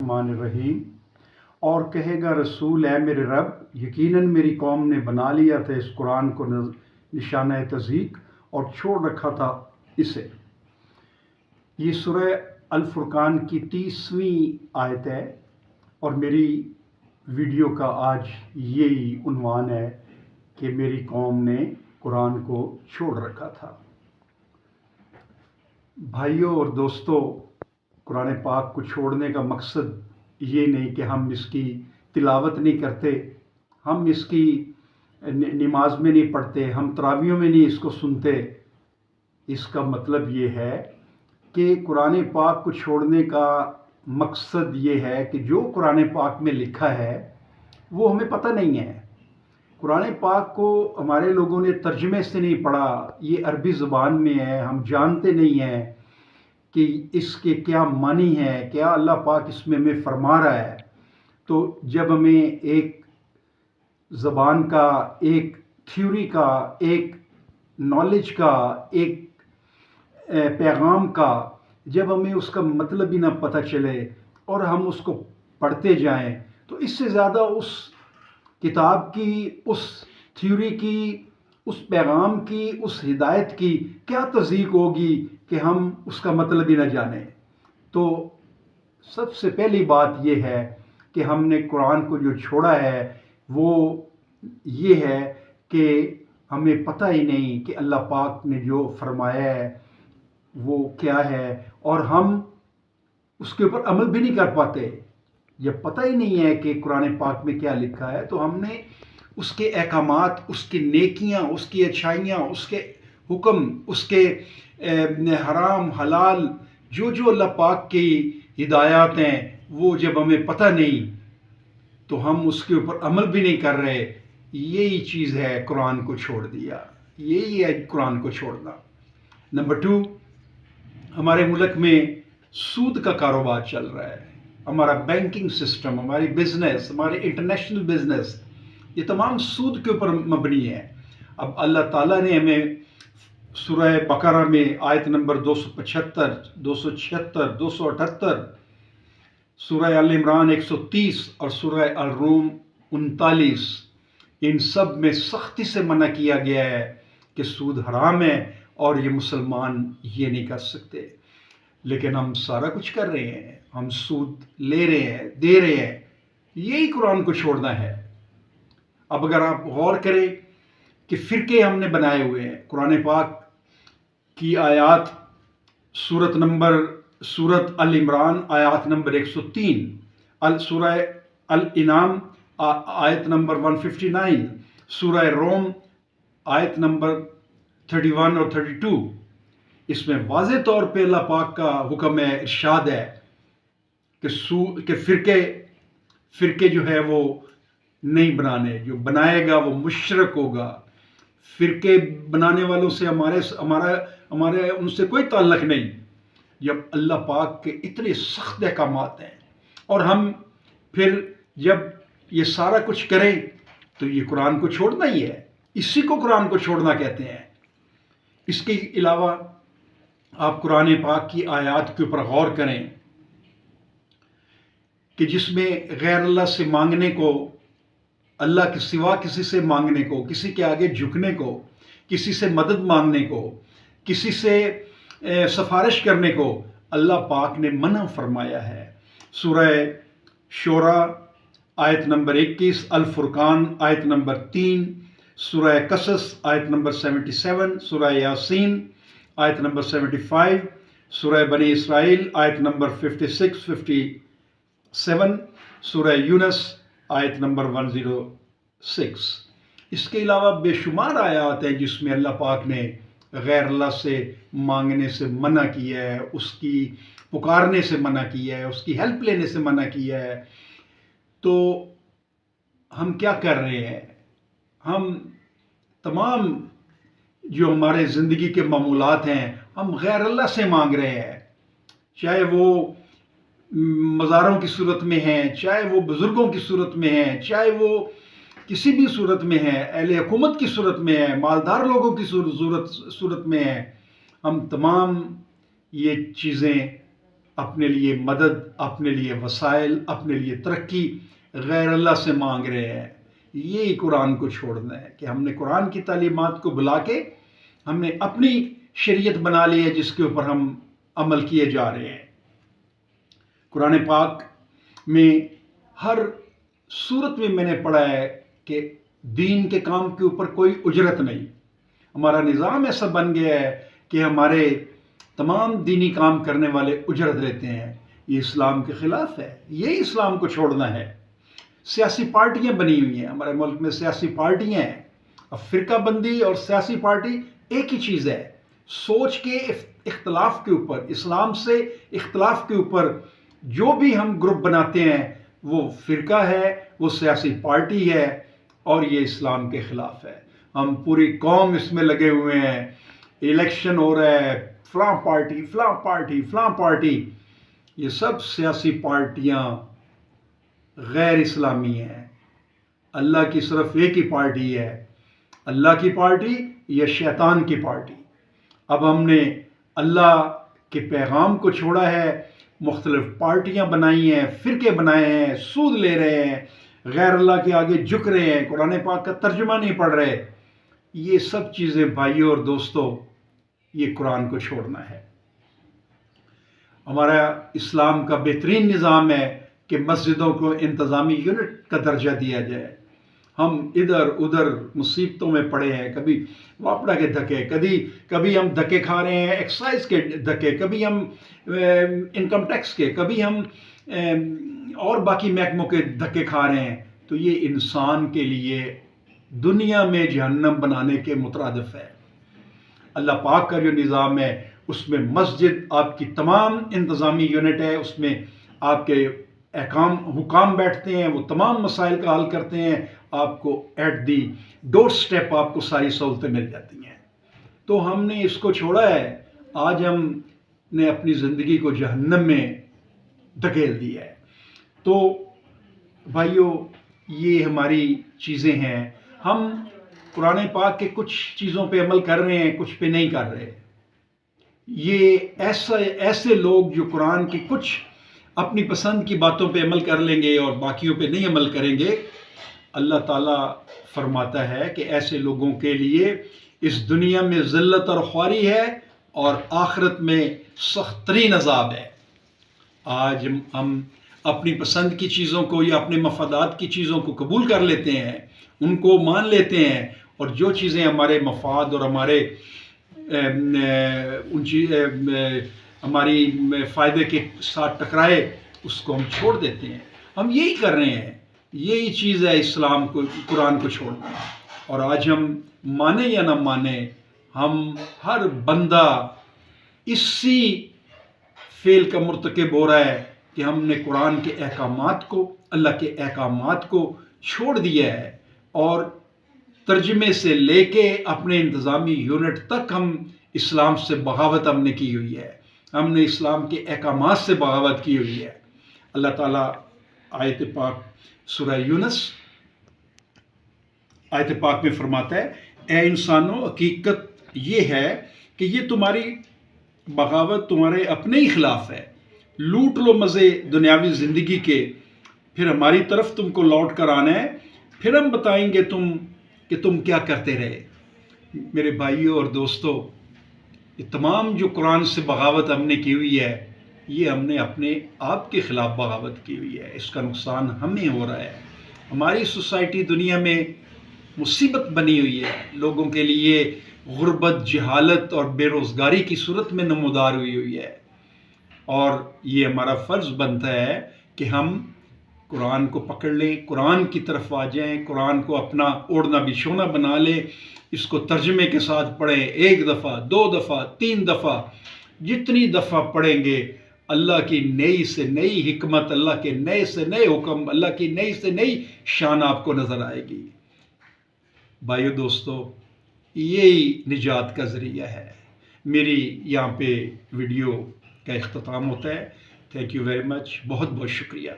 الرحمن الرحیم۔ اور کہے گا رسول اے میرے رب، یقیناً میری قوم نے بنا لیا تھا اس قرآن کو نشانہ تضحیک اور چھوڑ رکھا تھا اسے۔ یہ سورہ الفرقان کی 30ویں آیت ہے اور میری ویڈیو کا آج یہی عنوان ہے کہ میری قوم نے قرآن کو چھوڑ رکھا تھا۔ بھائیوں اور دوستوں، قرآن پاک کو چھوڑنے کا مقصد یہ نہیں کہ ہم اس کی تلاوت نہیں کرتے، ہم اس کی نماز میں نہیں پڑھتے، ہم تراویحوں میں نہیں اس کو سنتے۔ اس کا مطلب یہ ہے کہ قرآن پاک کو چھوڑنے کا مقصد یہ ہے کہ جو قرآن پاک میں لکھا ہے وہ ہمیں پتہ نہیں ہے۔ قرآن پاک کو ہمارے لوگوں نے ترجمے سے نہیں پڑھا، یہ عربی زبان میں ہے، ہم جانتے نہیں ہیں کہ اس کے کیا معنی ہے، کیا اللہ پاک اس میں ہمیں فرما رہا ہے۔ تو جب ہمیں ایک زبان کا، ایک تھیوری کا، ایک نالج کا، ایک پیغام کا، جب ہمیں اس کا مطلب ہی نہ پتہ چلے اور ہم اس کو پڑھتے جائیں، تو اس سے زیادہ اس کتاب کی، اس تھیوری کی، اس پیغام کی، اس ہدایت کی کیا تصدیق ہوگی کہ ہم اس کا مطلب ہی نہ جانیں۔ تو سب سے پہلی بات یہ ہے کہ ہم نے قرآن کو جو چھوڑا ہے وہ یہ ہے کہ ہمیں پتہ ہی نہیں کہ اللہ پاک نے جو فرمایا ہے وہ کیا ہے، اور ہم اس کے اوپر عمل بھی نہیں کر پاتے۔ جب پتہ ہی نہیں ہے کہ قرآن پاک میں کیا لکھا ہے تو ہم نے اس کے احکامات، اس کی نیکیاں، اس کی اچھائیاں، اس کے حکم، اس کے حرام حلال، جو اللہ پاک کی ہدایات ہیں، وہ جب ہمیں پتہ نہیں تو ہم اس کے اوپر عمل بھی نہیں کر رہے۔ یہی چیز ہے قرآن کو چھوڑ دیا، یہی ہے قرآن کو چھوڑنا۔ نمبر 2، ہمارے ملک میں سود کا کاروبار چل رہا ہے۔ ہمارا بینکنگ سسٹم، ہماری بزنس، ہمارے انٹرنیشنل بزنس، یہ تمام سود کے اوپر مبنی ہے۔ اب اللہ تعالیٰ نے ہمیں سورہ بقرہ میں آیت نمبر 275، 276، 278، سورہ آل عمران 130 اور سورہ الروم 39، ان سب میں سختی سے منع کیا گیا ہے کہ سود حرام ہے اور یہ مسلمان یہ نہیں کر سکتے۔ لیکن ہم سارا کچھ کر رہے ہیں، ہم سود لے رہے ہیں، دے رہے ہیں۔ یہی قرآن کو چھوڑنا ہے۔ اب اگر آپ غور کریں کہ فرقے ہم نے بنائے ہوئے ہیں، قرآن پاک کی آیات سورت العمران آیات نمبر 103، سورہ الانعام آیت نمبر 159، سورہ روم آیت نمبر 31 اور 32، اس میں واضح طور پہ اللہ پاک کا حکم ہے، ارشاد ہے کہ فرقے جو ہے وہ نہیں بنانے، جو بنائے گا وہ مشرک ہوگا۔ فرقے بنانے والوں سے ہمارے ان سے کوئی تعلق نہیں، جب اللہ پاک کے اتنے سخت احکامات ہیں اور ہم پھر جب یہ سارا کچھ کریں تو یہ قرآن کو چھوڑنا ہی ہے۔ اسی کو قرآن کو چھوڑنا کہتے ہیں۔ اس کے علاوہ آپ قرآن پاک کی آیات کے اوپر غور کریں کہ جس میں غیر اللہ سے مانگنے کو، اللہ کے سوا کسی سے مانگنے کو، کسی کے آگے جھکنے کو، کسی سے مدد مانگنے کو، کسی سے سفارش کرنے کو اللہ پاک نے منع فرمایا ہے۔ سورہ شورى آیت نمبر 21، الفرقان آیت نمبر 3، سورہ قصص آیت نمبر 77، سورہ یاسین آیت نمبر 75، سورہ بنی اسرائیل آیت نمبر 56، 57، سورہ یونس آیت نمبر 106۔ اس کے علاوہ بے شمار آیات ہیں جس میں اللہ پاک نے غیر اللہ سے مانگنے سے منع کیا ہے، اس کی پکارنے سے منع کیا ہے، اس کی ہیلپ لینے سے منع کیا ہے۔ تو ہم کیا کر رہے ہیں؟ ہم تمام جو ہمارے زندگی کے معمولات ہیں ہم غیر اللہ سے مانگ رہے ہیں، چاہے وہ مزاروں کی صورت میں ہیں، چاہے وہ بزرگوں کی صورت میں ہیں، چاہے وہ کسی بھی صورت میں ہیں، اہل حکومت کی صورت میں ہیں، مالدار لوگوں کی صورت میں ہیں۔ ہم تمام یہ چیزیں اپنے لیے مدد، اپنے لیے وسائل، اپنے لیے ترقی غیر اللہ سے مانگ رہے ہیں۔ یہی قرآن کو چھوڑنا ہے کہ ہم نے قرآن کی تعلیمات کو بلا کے ہم نے اپنی شریعت بنا لی ہے جس کے اوپر ہم عمل کیے جا رہے ہیں۔ قرآن پاک میں ہر صورت میں نے پڑھا ہے کہ دین کے کام کے اوپر کوئی اجرت نہیں۔ ہمارا نظام ایسا بن گیا ہے کہ ہمارے تمام دینی کام کرنے والے اجرت لیتے ہیں۔ یہ اسلام کے خلاف ہے، یہ اسلام کو چھوڑنا ہے۔ سیاسی پارٹیاں بنی ہوئی ہیں ہمارے ملک میں، سیاسی پارٹیاں ہیں۔ اب فرقہ بندی اور سیاسی پارٹی ایک ہی چیز ہے۔ سوچ کے اختلاف کے اوپر، اسلام سے اختلاف کے اوپر جو بھی ہم گروپ بناتے ہیں وہ فرقہ ہے، وہ سیاسی پارٹی ہے اور یہ اسلام کے خلاف ہے۔ ہم پوری قوم اس میں لگے ہوئے ہیں، الیکشن ہو رہا ہے، فلاں پارٹی فلاں پارٹی فلاں پارٹی، یہ سب سیاسی پارٹیاں غیر اسلامی ہیں۔ اللہ کی صرف ایک ہی پارٹی ہے، اللہ کی پارٹی یا شیطان کی پارٹی۔ اب ہم نے اللہ کے پیغام کو چھوڑا ہے، مختلف پارٹیاں بنائی ہیں، فرقے بنائے ہیں، سود لے رہے ہیں، غیر اللہ کے آگے جھک رہے ہیں، قرآن پاک کا ترجمہ نہیں پڑھ رہے۔ یہ سب چیزیں بھائیوں اور دوستوں، یہ قرآن کو چھوڑنا ہے۔ ہمارا اسلام کا بہترین نظام ہے کہ مسجدوں کو انتظامی یونٹ کا درجہ دیا جائے۔ ہم ادھر ادھر مصیبتوں میں پڑے ہیں، کبھی واپڑا کے دھکے، کبھی ہم دھکے کھا رہے ہیں ایکسائز کے دھکے، کبھی ہم انکم ٹیکس کے، کبھی ہم اور باقی محکموں کے دھکے کھا رہے ہیں۔ تو یہ انسان کے لیے دنیا میں جہنم بنانے کے مترادف ہے۔ اللہ پاک کا جو نظام ہے اس میں مسجد آپ کی تمام انتظامی یونٹ ہے، اس میں آپ کے حکام بیٹھتے ہیں، وہ تمام مسائل کا حل کرتے ہیں، آپ کو ایٹ دی ڈور سٹیپ آپ کو ساری سہولتیں مل جاتی ہیں۔ تو ہم نے اس کو چھوڑا ہے، آج ہم نے اپنی زندگی کو جہنم میں دھکیل دیا ہے۔ تو بھائیوں، یہ ہماری چیزیں ہیں۔ ہم قرآن پاک کے کچھ چیزوں پہ عمل کر رہے ہیں، کچھ پہ نہیں کر رہے۔ یہ ایسے لوگ جو قرآن کی کچھ اپنی پسند کی باتوں پہ عمل کر لیں گے اور باقیوں پہ نہیں عمل کریں گے، اللہ تعالیٰ فرماتا ہے کہ ایسے لوگوں کے لیے اس دنیا میں ذلت اور خواری ہے اور آخرت میں سخت ترین عذاب ہے۔ آج ہم اپنی پسند کی چیزوں کو یا اپنے مفادات کی چیزوں کو قبول کر لیتے ہیں، ان کو مان لیتے ہیں، اور جو چیزیں ہمارے مفاد اور ہمارے ہماری فائدے کے ساتھ ٹکرائے اس کو ہم چھوڑ دیتے ہیں۔ ہم یہی کر رہے ہیں، یہی چیز ہے اسلام کو، قرآن کو چھوڑنا۔ اور آج ہم مانے یا نہ مانے، ہم ہر بندہ اسی فعل کا مرتکب ہو رہا ہے کہ ہم نے قرآن کے احکامات کو، اللہ کے احکامات کو چھوڑ دیا ہے، اور ترجمے سے لے کے اپنے انتظامی یونٹ تک ہم اسلام سے بغاوت ہم نے کی ہوئی ہے، ہم نے اسلام کے احکامات سے بغاوت کی ہوئی ہے۔ اللہ تعالیٰ آیت پاک سورہ یونس آیت پاک میں فرماتا ہے، اے انسانوں، حقیقت یہ ہے کہ یہ تمہاری بغاوت تمہارے اپنے ہی خلاف ہے۔ لوٹ لو مزے دنیاوی زندگی کے، پھر ہماری طرف تم کو لوٹ کر آنا ہے، پھر ہم بتائیں گے کہ تم کیا کرتے رہے۔ میرے بھائیوں اور دوستوں، یہ تمام جو قرآن سے بغاوت ہم نے کی ہوئی ہے، یہ ہم نے اپنے آپ کے خلاف بغاوت کی ہوئی ہے۔ اس کا نقصان ہمیں ہو رہا ہے۔ ہماری سوسائٹی دنیا میں مصیبت بنی ہوئی ہے، لوگوں کے لیے غربت، جہالت اور بے روزگاری کی صورت میں نمودار ہوئی ہے، اور یہ ہمارا فرض بنتا ہے کہ ہم قرآن کو پکڑ لیں، قرآن کی طرف آ جائیں، قرآن کو اپنا اوڑھنا بچھونا بنا لیں، اس کو ترجمے کے ساتھ پڑھیں، 1 دفعہ 2 دفعہ 3 دفعہ، جتنی دفعہ پڑھیں گے اللہ کی نئی سے نئی حکمت، اللہ کے نئے سے نئے حکم، اللہ کی نئی سے نئی شان آپ کو نظر آئے گی۔ بھائیو دوستو، یہی نجات کا ذریعہ ہے۔ میری یہاں پہ ویڈیو کا اختتام ہوتا ہے۔ تھینک یو ویری مچ، بہت بہت شکریہ۔